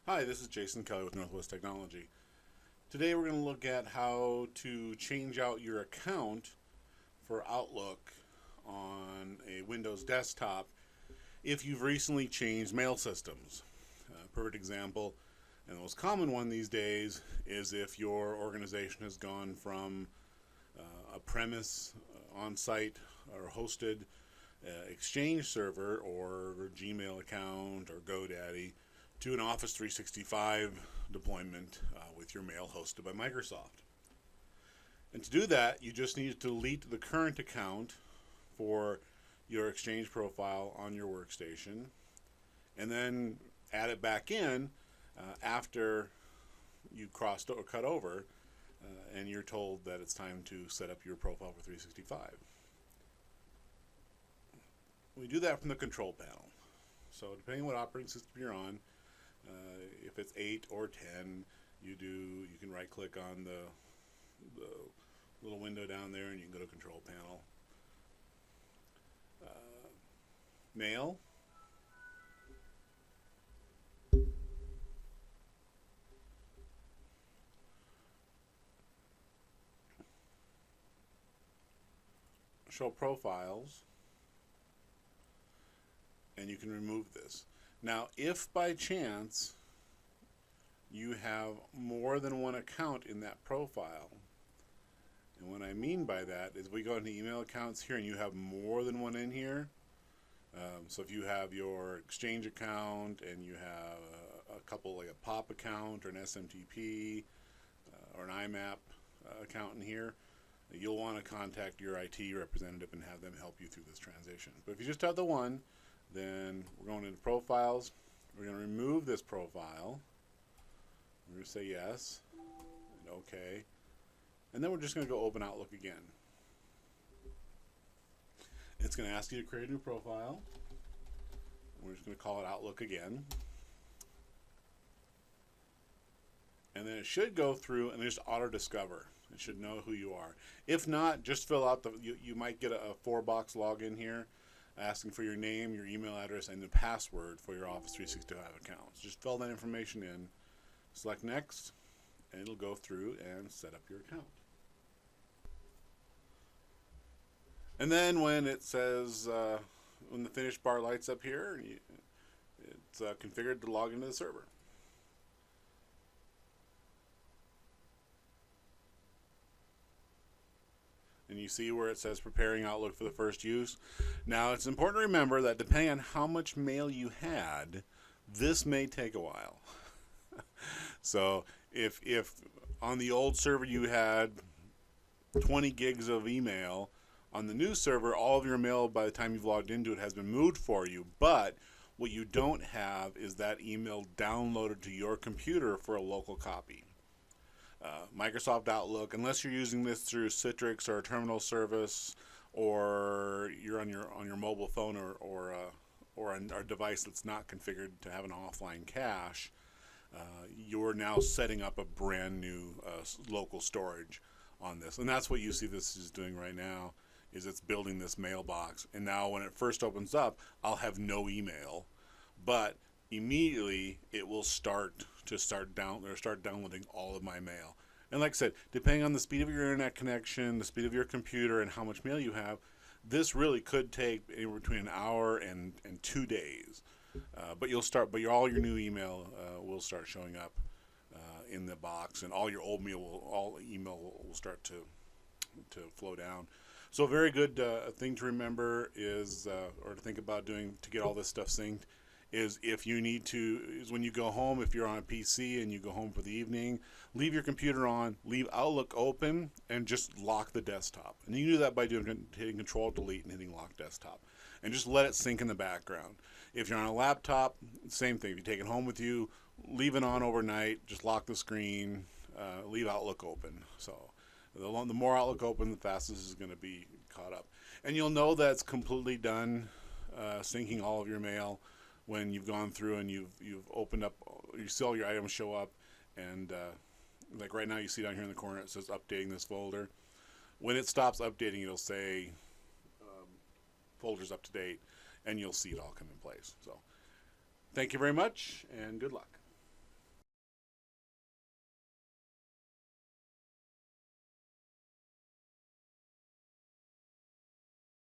Hi, this is Jason Kelly with Northwest Technology. Today we're going to look at how to change out your account for Outlook on a Windows desktop if you've recently changed mail systems. Perfect example, and the most common one these days, is if your organization has gone from a premise, on-site or hosted Exchange server or Gmail account or GoDaddy to an Office 365 deployment with your mail hosted by Microsoft. And to do that, you just need to delete the current account for your Exchange profile on your workstation and then add it back in after you crossed or cut over and you're told that it's time to set up your profile for 365. We do that from the control panel. So depending on what operating system you're on, if it's 8 or 10, you can right click on the little window down there and you can go to control panel. Mail. Show profiles. And you can remove this. Now, if by chance you have more than one account in that profile, and what I mean by that is we go into email accounts here and you have more than one in here. So if you have your Exchange account and you have a couple, like a POP account or an SMTP or an IMAP account in here, you'll want to contact your IT representative and have them help you through this transition. But if you just have the one, then we're going into profiles. We're going to remove this profile. We're going to say yes and OK. And then we're just going to go open Outlook again. It's going to ask you to create a new profile. We're just going to call it Outlook again. And then it should go through and just auto-discover. It should know who you are. If not, just fill out you might get a 4-box login here asking for your name, your email address, and the password for your Office 365 account. Just fill that information in, select Next, and it'll go through and set up your account. And then when it says, when the finish bar lights up here, it's configured to log into the server. And you see where it says preparing Outlook for the first use. Now it's important to remember that depending on how much mail you had, this may take a while. So if on the old server you had 20 gigs of email, on the new server all of your mail by the time you've logged into it has been moved for you, but what you don't have is that email downloaded to your computer for a local copy. Microsoft Outlook, unless you're using this through Citrix or a terminal service, or you're on your mobile phone or a device that's not configured to have an offline cache, you're now setting up a brand new local storage on this, and that's what you see this is doing right now. Is it's building this mailbox, and now when it first opens up, I'll have no email, but immediately it will start downloading all of my mail. And like I said, depending on the speed of your internet connection, the speed of your computer, and how much mail you have, this really could take anywhere between an hour and 2 days. But all your new email will start showing up in the box, and all your old email will start to flow down. So a very good thing to remember is, or to think about doing to get all this stuff synced, is when you go home, if you're on a PC and you go home for the evening, leave your computer on, leave Outlook open, and just lock the desktop. And you can do that by hitting Control-Delete and hitting Lock Desktop. And just let it sync in the background. If you're on a laptop, same thing. If you take it home with you, leave it on overnight, just lock the screen, leave Outlook open. So the more Outlook open, the faster this is going to be caught up. And you'll know that it's completely done syncing all of your mail when you've gone through and you've opened up, you see all your items show up, and like right now you see down here in the corner it says updating this folder. When it stops updating, it'll say folders up to date, and you'll see it all come in place. So thank you very much, and good luck.